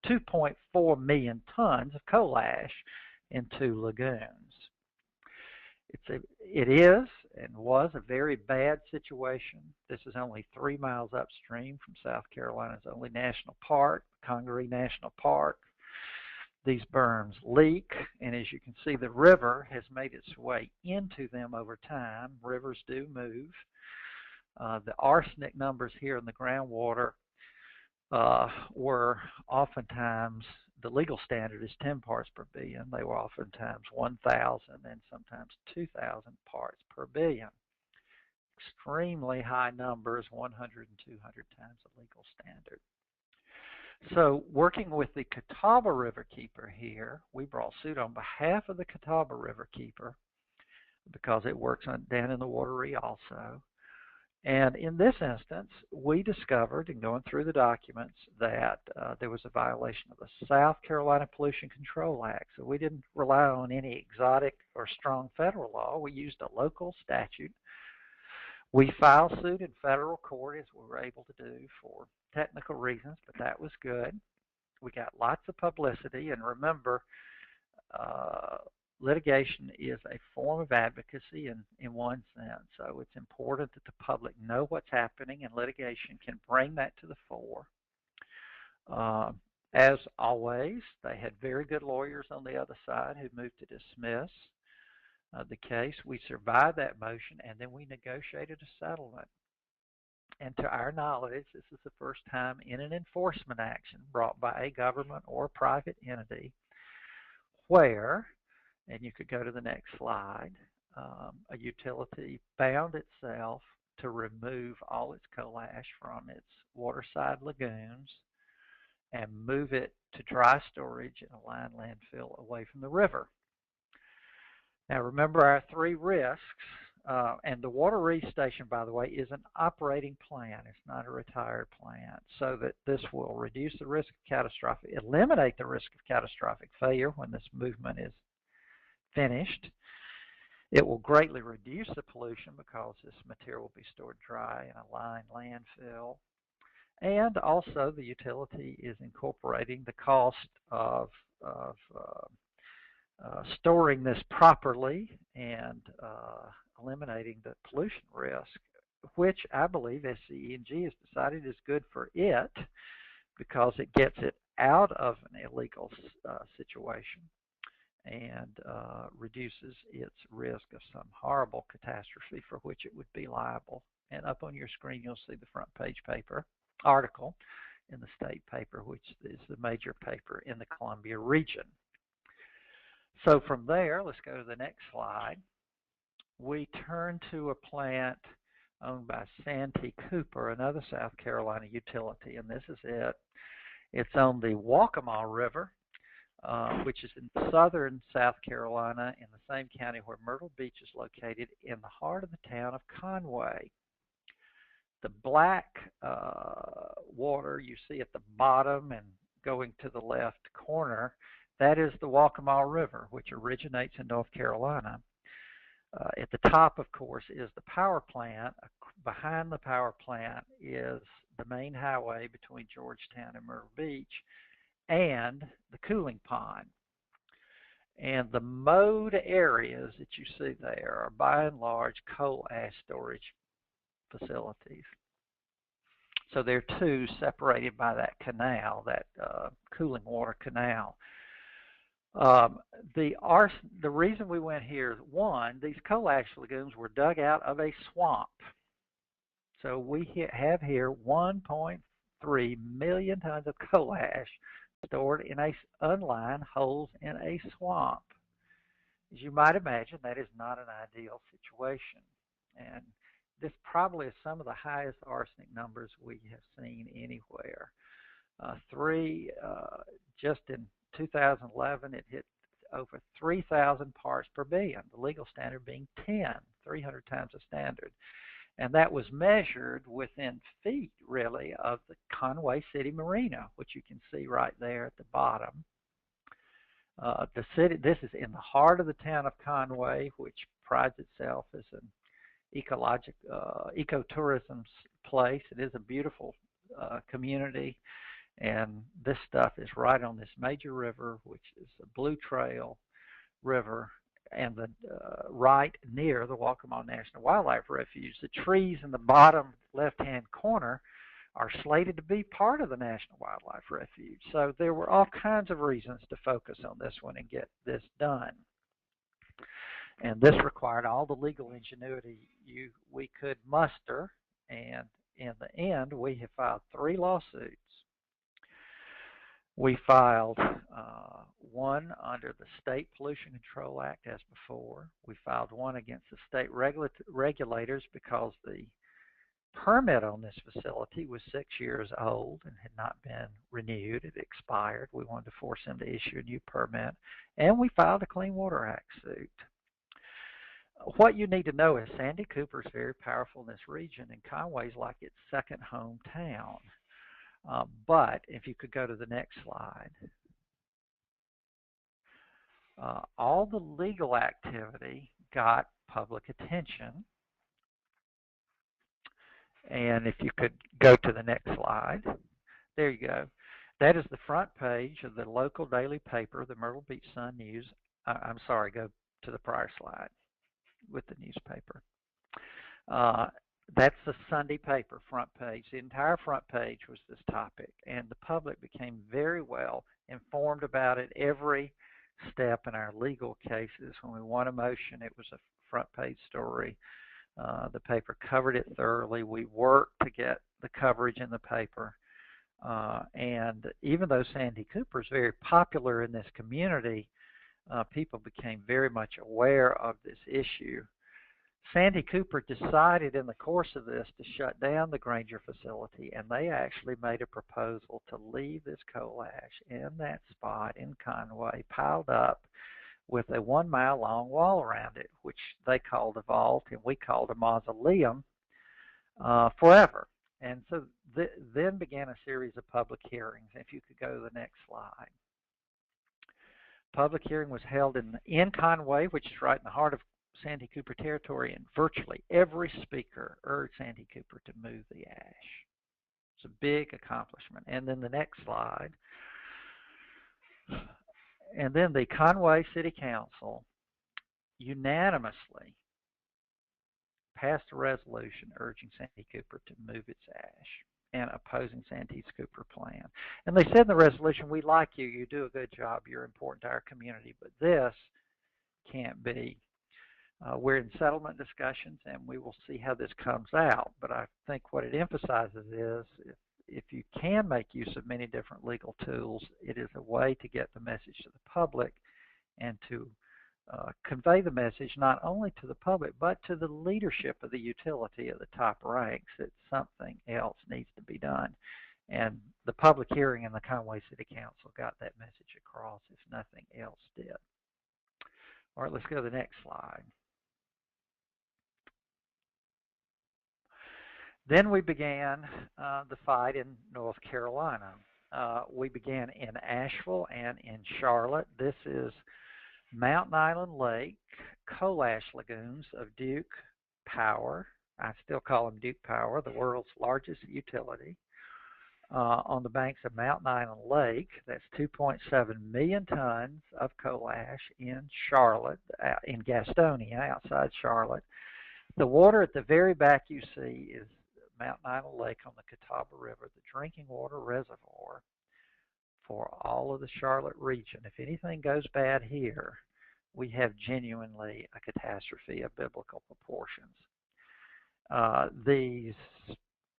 [SPEAKER 4] 2.4 million tons of coal ash in 2 lagoons. It is and was a very bad situation. This is only 3 miles upstream from South Carolina's only national park, Congaree National Park. These berms leak, and as you can see, the river has made its way into them over time. Rivers do move. The arsenic numbers here in the groundwater were oftentimes, the legal standard is 10 parts per billion. They were oftentimes 1,000 and sometimes 2,000 parts per billion. Extremely high numbers, 100 and 200 times the legal standard. So working with the Catawba Riverkeeper here, we brought suit on behalf of the Catawba Riverkeeper because it works down in the Wateree also. And in this instance, we discovered, in going through the documents, that there was a violation of the South Carolina Pollution Control Act. So we didn't rely on any exotic or strong federal law. We used a local statute. We filed suit in federal court, as we were able to do for technical reasons, but that was good. We got lots of publicity, and remember, litigation is a form of advocacy in one sense. So it's important that the public know what's happening, and litigation can bring that to the fore. As always, they had very good lawyers on the other side who moved to dismiss the case. We survived that motion, and then we negotiated a settlement. And to our knowledge, this is the first time in an enforcement action brought by a government or a private entity where, and you could go to the next slide, a utility bound itself to remove all its coal ash from its waterside lagoons and move it to dry storage in a lined landfill away from the river. Now remember our 3 risks, and the Wateree station, by the way, is an operating plant. It's not a retired plant, so that this will reduce the risk of catastrophic, eliminate the risk of catastrophic failure when this movement is finished. It will greatly reduce the pollution because this material will be stored dry in a lined landfill. And also the utility is incorporating the cost of storing this properly and eliminating the pollution risk, which I believe SCE&G has decided is good for it because it gets it out of an illegal situation and reduces its risk of some horrible catastrophe for which it would be liable. And up on your screen, you'll see the front page paper article in the state paper, which is the major paper in the Columbia region. So from there, let's go to the next slide. We turn to a plant owned by Santee Cooper, another South Carolina utility, and this is it. It's on the Waccamaw River, which is in southern South Carolina in the same county where Myrtle Beach is located, in the heart of the town of Conway. The black water you see at the bottom and going to the left corner, that is the Waccamaw River, which originates in North Carolina. At the top, of course, is the power plant. Behind the power plant is the main highway between Georgetown and Myrtle Beach and the cooling pond. And the mowed areas that you see there are by and large coal ash storage facilities. So there are 2 separated by that canal, that cooling water canal. The reason we went here is, one, these coal ash lagoons were dug out of a swamp. So we have here 1.3 million tons of coal ash stored in unlined holes in a swamp. As you might imagine, that is not an ideal situation. And this probably is some of the highest arsenic numbers we have seen anywhere. Just in 2011, it hit over 3,000 parts per billion, the legal standard being 10, 300 times the standard. And that was measured within feet, really, of the Conway City Marina, which you can see right there at the bottom. The city, this is in the heart of the town of Conway, which prides itself as an ecotourism place. It is a beautiful community, and this stuff is right on this major river, which is the Blue Trail River, and the right near the Waccamaw National Wildlife Refuge. The trees in the bottom left-hand corner are slated to be part of the National Wildlife Refuge. So there were all kinds of reasons to focus on this one and get this done. And this required all the legal ingenuity we could muster, and in the end, we have filed 3 lawsuits. We filed one under the State Pollution Control Act as before. We filed one against the state regulators because the permit on this facility was 6 years old and had not been renewed. It expired. We wanted to force them to issue a new permit. And we filed a Clean Water Act suit. What you need to know is Sandy Cooper is very powerful in this region, and Conway is like its second hometown. But if you could go to the next slide, all the legal activity got public attention. And if you could go to the next slide, there you go. That is the front page of the local daily paper, the Myrtle Beach Sun News. I'm sorry, go to the prior slide with the newspaper. That's the Sunday paper front page. The entire front page was this topic, and the public became very well informed about it every step in our legal cases. When we won a motion, it was a front page story. The paper covered it thoroughly. We worked to get the coverage in the paper. And even though Sandy Cooper is very popular in this community, people became very much aware of this issue. Sandy Cooper decided in the course of this to shut down the Granger facility, and they actually made a proposal to leave this coal ash in that spot in Conway, piled up with a 1 mile long wall around it, which they called a vault and we called a mausoleum, forever. And so then began a series of public hearings. If you could go to the next slide. Public hearing was held in Conway, which is right in the heart of Sandy Cooper territory, and virtually every speaker urged Sandy Cooper to move the ash. It's a big accomplishment. And then the next slide. And then the Conway City Council unanimously passed a resolution urging Sandy Cooper to move its ash and opposing Sandy Cooper plan. And they said in the resolution, we like you, you do a good job, you're important to our community, but this can't be. We're in settlement discussions, and we will see how this comes out. But I think what it emphasizes is if you can make use of many different legal tools, it is a way to get the message to the public and to convey the message not only to the public, but to the leadership of the utility at the top ranks that something else needs to be done. And the public hearing in the Conway City Council got that message across if nothing else did. All right, let's go to the next slide. Then we began the fight in North Carolina. We began in Asheville and in Charlotte. This is Mountain Island Lake, coal ash lagoons of Duke Power. I still call them Duke Power, the world's largest utility. On the banks of Mountain Island Lake, that's 2.7 million tons of coal ash in Charlotte, in Gastonia, outside Charlotte. The water at the very back you see is Mountain Island Lake on the Catawba River, the drinking water reservoir for all of the Charlotte region. If anything goes bad here, we have genuinely a catastrophe of biblical proportions. These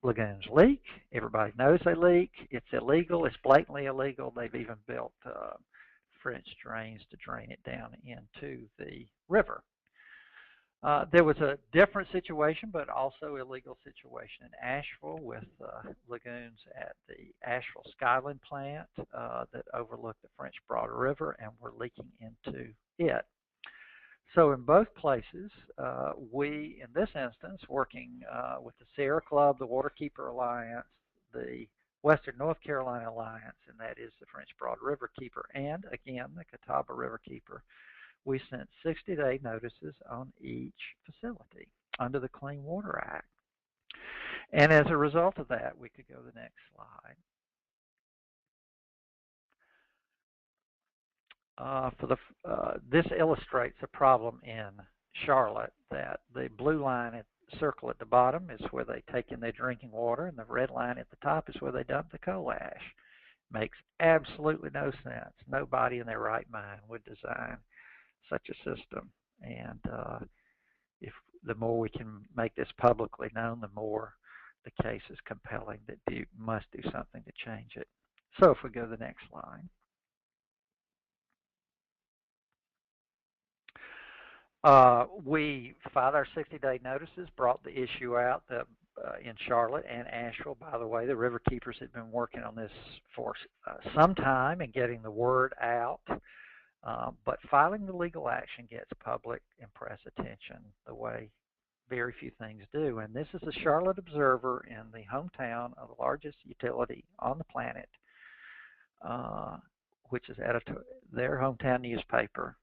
[SPEAKER 4] lagoons leak. Everybody knows they leak. It's illegal. It's blatantly illegal. They've even built French drains to drain it down into the river. There was a different situation, but also illegal situation in Asheville with lagoons at the Asheville Skyland plant that overlooked the French Broad River and were leaking into it. So in both places, we, in this instance, working with the Sierra Club, the Waterkeeper Alliance, the Western North Carolina Alliance, and that is the French Broad River Keeper, and again, the Catawba River Keeper, we sent 60-day notices on each facility under the Clean Water Act. And as a result of that, we could go to the next slide. This illustrates a problem in Charlotte, that the blue line circle at the bottom is where they take in their drinking water, and the red line at the top is where they dump the coal ash. Makes absolutely no sense. Nobody in their right mind would design such a system. And if the more we can make this publicly known, the more the case is compelling that Duke must do something to change it. So if we go to the next slide. We filed our 60-day notices, brought the issue out in Charlotte and Asheville. By the way, the river keepers had been working on this for some time and getting the word out. But filing the legal action gets public and press attention the way very few things do. And this is the Charlotte Observer in the hometown of the largest utility on the planet, which is their hometown newspaper,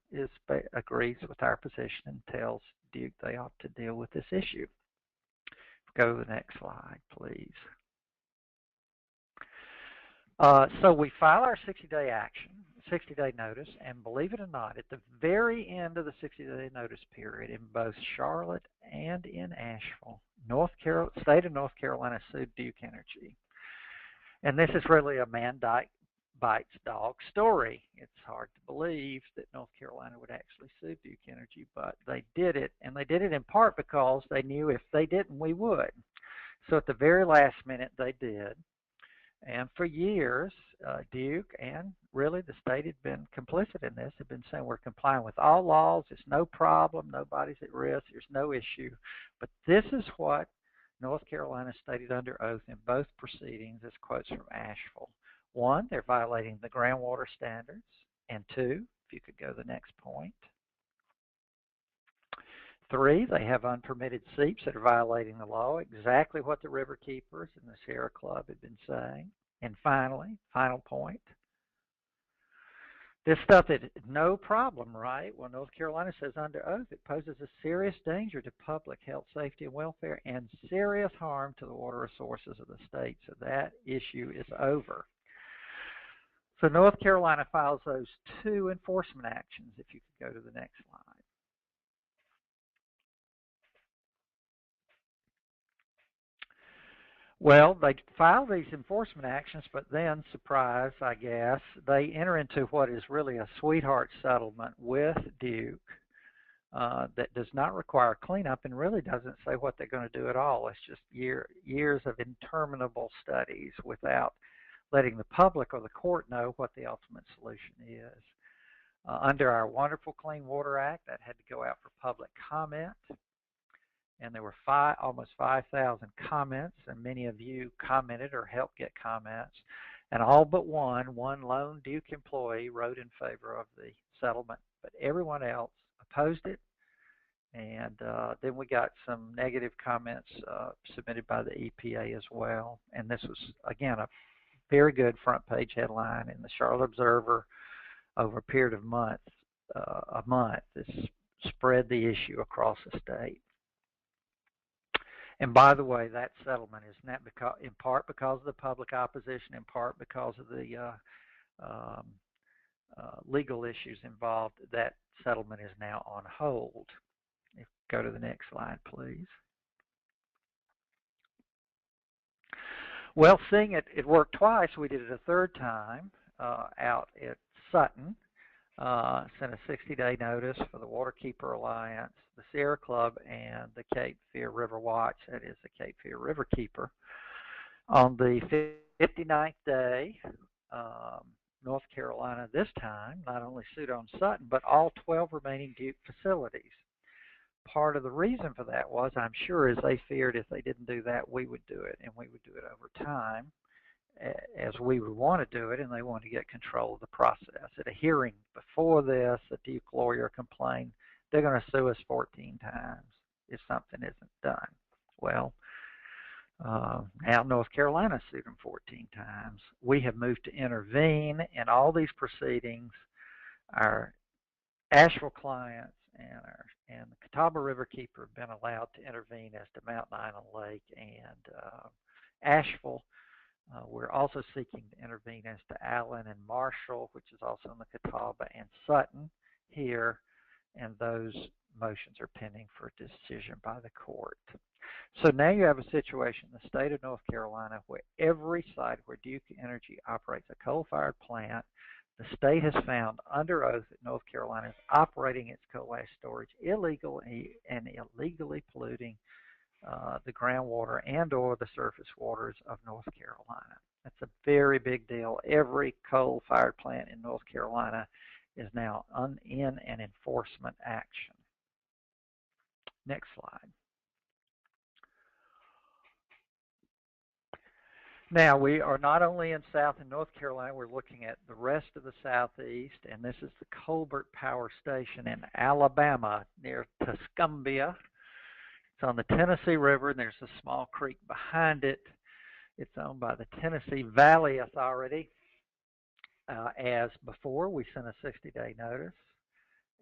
[SPEAKER 4] agrees with our position and tells Duke they ought to deal with this issue. Go to the next slide, please. So we file our 60-day notice, and believe it or not, at the very end of the 60-day notice period in both Charlotte and in Asheville, state of North Carolina sued Duke Energy. And this is really a man bites dog story. It's hard to believe that North Carolina would actually sue Duke Energy, but they did it, and they did it in part because they knew if they didn't, we would. So at the very last minute, they did. And for years, Duke and really the state had been complicit in this, had been saying we're complying with all laws, it's no problem, nobody's at risk, there's no issue. But this is what North Carolina stated under oath in both proceedings as quotes from Asheville. One, they're violating the groundwater standards. And two, if you could go to the next point. Three, they have unpermitted seeps that are violating the law, exactly what the river keepers and the Sierra Club had been saying. And finally, final point, this stuff is no problem, right? Well, North Carolina says under oath it poses a serious danger to public health, safety, and welfare and serious harm to the water resources of the state. So that issue is over. So North Carolina files those two enforcement actions, if you could go to the next slide. Well, they file these enforcement actions, but then, surprise, I guess, they enter into what is really a sweetheart settlement with Duke that does not require cleanup and really doesn't say what they're going to do at all. It's just years of interminable studies without letting the public or the court know what the ultimate solution is. Under our wonderful Clean Water Act, that had to go out for public comment. And there were almost 5,000 comments, and many of you commented or helped get comments. And all but one lone Duke employee wrote in favor of the settlement, but everyone else opposed it. And then we got some negative comments submitted by the EPA as well. And this was, again, a very good front page headline in the Charlotte Observer over a period of a month. This spread the issue across the state. And by the way, that settlement is not in part because of the public opposition, in part because of the legal issues involved. That settlement is now on hold. Go to the next slide, please. Well, seeing it worked twice, we did it a third time out at Sutton. Sent a 60-day notice for the Waterkeeper Alliance, the Sierra Club, and the Cape Fear River Watch, that is the Cape Fear River Keeper. On the 59th day, North Carolina this time not only sued on Sutton, but all 12 remaining Duke facilities. part of the reason for that was, I'm sure, is they feared if they didn't do that, we would do it, and we would do it over time as we would want to do it, and they wanted to get control of the process. At a hearing before this, a Duke lawyer complained they're going to sue us 14 times if something isn't done. Well, now North Carolina sued them 14 times. We have moved to intervene in all these proceedings. Our Asheville clients and the Catawba Riverkeeper have been allowed to intervene as to Mountain Island Lake and Asheville. We're also seeking to intervene as to Allen and Marshall, which is also in the Catawba, and Sutton here, and those motions are pending for decision by the court. So now you have a situation in the state of North Carolina where every site where Duke Energy operates a coal-fired plant, the state has found under oath that North Carolina is operating its coal ash storage illegally and illegally polluting the groundwater and or the surface waters of North Carolina. That's a very big deal. Every coal-fired plant in North Carolina is now in an enforcement action. Next slide. Now, we are not only in South and North Carolina, we're looking at the rest of the Southeast, and this is the Colbert Power Station in Alabama near Tuscumbia. It's on the Tennessee River, and there's a small creek behind it. It's owned by the Tennessee Valley Authority. As before, we sent a 60-day notice.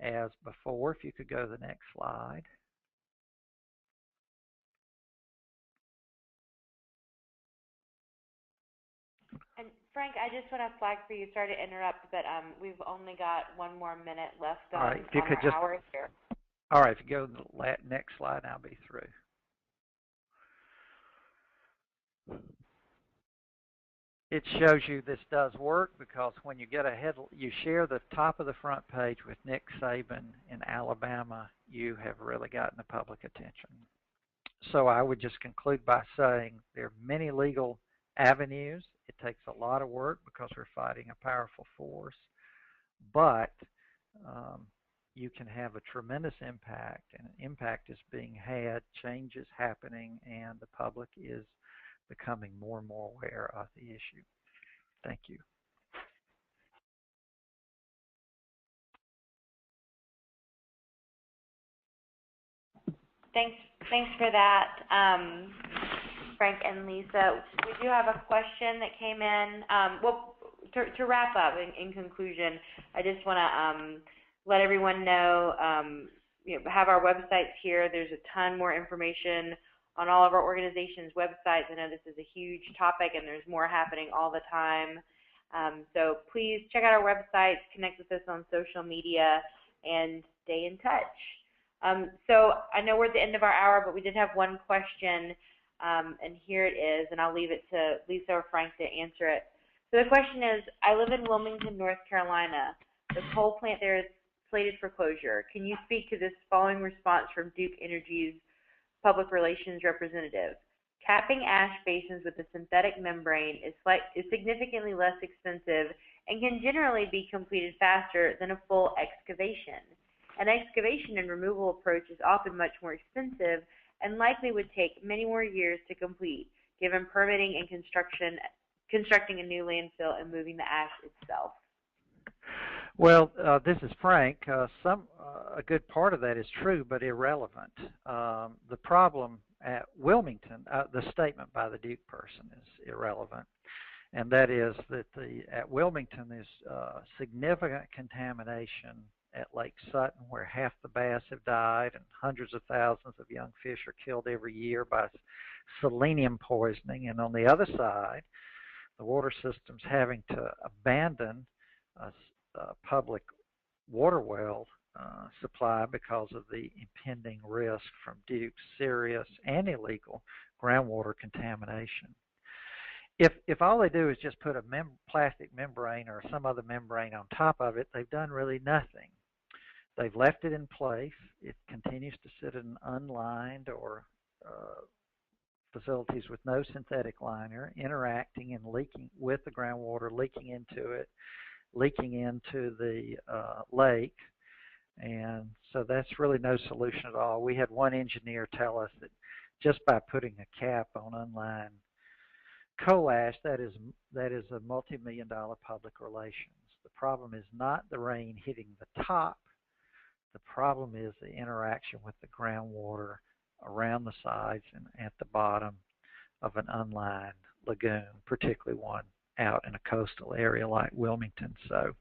[SPEAKER 4] As before, if you could go to the next slide.
[SPEAKER 2] And Frank, I just want to flag for you, sorry to interrupt, but we've only got 1 more minute left on, our hour here.
[SPEAKER 4] All right, if you go to the next slide, I'll be through. It shows you this does work because when you get ahead, you share the top of the front page with Nick Saban in Alabama, you have really gotten the public attention. So I would just conclude by saying there are many legal avenues. It takes a lot of work because we're fighting a powerful force, but you can have a tremendous impact, and an impact is being had, change is happening, and the public is becoming more and more aware of the issue. Thank you.
[SPEAKER 2] Thanks for that, Frank and Lisa. We do have a question that came in. Well, to wrap up, in conclusion, I just want to let everyone know, have our websites here. There's a ton more information on all of our organizations' websites. I know this is a huge topic, and there's more happening all the time. So please check out our websites, connect with us on social media, and stay in touch. So I know we're at the end of our hour, but we did have one question, and here it is, and I'll leave it to Lisa or Frank to answer it. So the question is, I live in Wilmington, North Carolina. The coal plant there is slated for closure. Can you speak to this following response from Duke Energy's public relations representative? Capping ash basins with a synthetic membrane is significantly less expensive and can generally be completed faster than a full excavation. An excavation and removal approach is often much more expensive and likely would take many more years to complete, given permitting and constructing a new landfill and moving the ash itself.
[SPEAKER 4] Well, this is Frank. A good part of that is true, but irrelevant. The problem at Wilmington, the statement by the Duke person is irrelevant, and that is that at Wilmington there's significant contamination at Lake Sutton, where half the bass have died and hundreds of thousands of young fish are killed every year by selenium poisoning. And on the other side, the water system's having to abandon public water well supply because of the impending risk from Duke's serious and illegal groundwater contamination. If all they do is just put a plastic membrane or some other membrane on top of it, they've done really nothing. They've left it in place. It continues to sit in unlined or facilities with no synthetic liner, interacting and leaking with the groundwater, leaking into it, leaking into the lake. And so that's really no solution at all. We had one engineer tell us that just by putting a cap on unlined coal ash, that is a multi-million-dollar public relations. The problem is not the rain hitting the top. The problem is the interaction with the groundwater around the sides and at the bottom of an unlined lagoon, particularly one out in a coastal area like Wilmington. So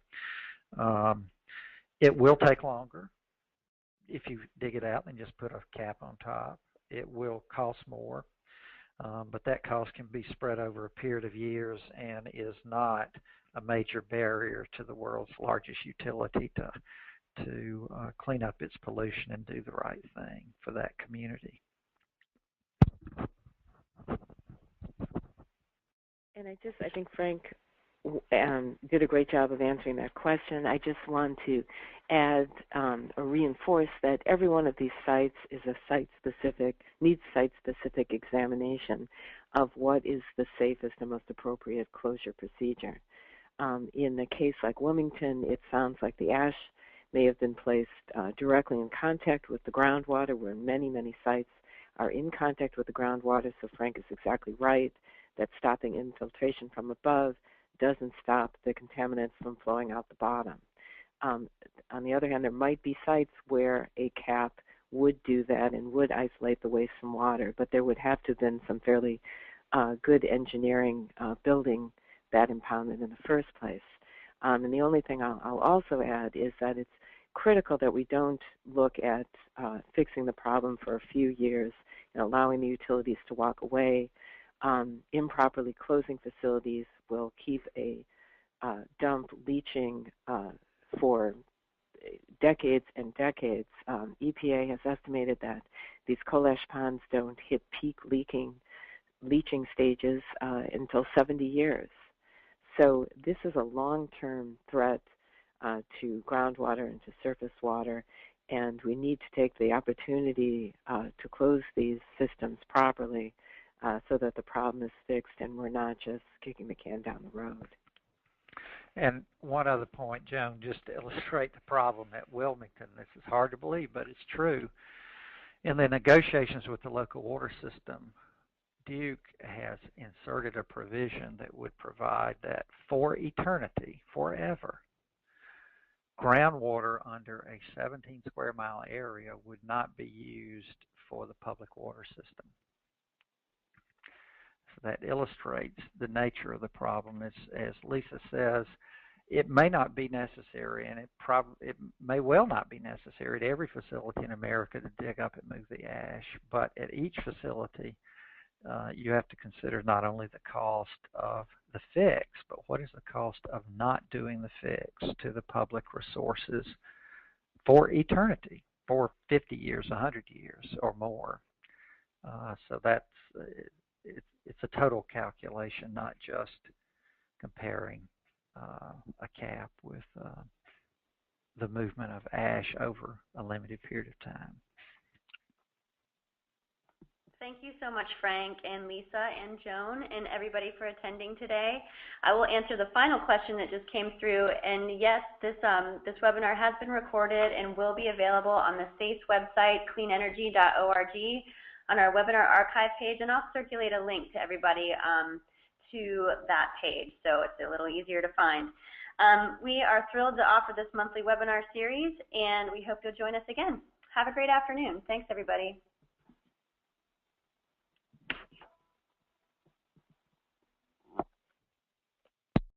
[SPEAKER 4] it will take longer if you dig it out and just put a cap on top. It will cost more, but that cost can be spread over a period of years and is not a major barrier to the world's largest utility to clean up its pollution and do the right thing for that community.
[SPEAKER 3] And I think Frank did a great job of answering that question. I just want to add or reinforce that every one of these sites is a needs site-specific examination of what is the safest and most appropriate closure procedure. In a case like Wilmington, it sounds like the ash may have been placed directly in contact with the groundwater, where many, many sites are in contact with the groundwater. So Frank is exactly right that stopping infiltration from above doesn't stop the contaminants from flowing out the bottom. On the other hand, there might be sites where a cap would do that and would isolate the waste from water, but there would have to have been some fairly good engineering building that impoundment in the first place. And the only thing I'll also add is that it's critical that we don't look at fixing the problem for a few years and allowing the utilities to walk away. Improperly closing facilities will keep a dump leaching for decades and decades. EPA has estimated that these coal ash ponds don't hit peak leaching stages until 70 years. So this is a long-term threat to groundwater and to surface water, and we need to take the opportunity to close these systems properly so that the problem is fixed and we're not just kicking the can down the road.
[SPEAKER 4] And one other point, Joan, just to illustrate the problem at Wilmington. This is hard to believe, but it's true. In the negotiations with the local water system, Duke has inserted a provision that would provide that for eternity, forever, groundwater under a 17 square mile area would not be used for the public water system. So that illustrates the nature of the problem. As Lisa says, it may not be necessary, and it may well not be necessary at every facility in America to dig up and move the ash, but at each facility, you have to consider not only the cost of the fix, but what is the cost of not doing the fix to the public resources for eternity, for 50 years, 100 years, or more. So that's it's a total calculation, not just comparing a cap with the movement of ash over a limited period of time.
[SPEAKER 1] Thank you so much, Frank and Lisa and Joan and everybody for attending today. I will answer the final question that just came through. And yes, this webinar has been recorded and will be available on the SACE website, cleanenergy.org, on our webinar archive page. And I'll circulate a link to everybody to that page, so it's a little easier to find. We are thrilled to offer this monthly webinar series, and we hope you'll join us again. Have a great afternoon. Thanks, everybody.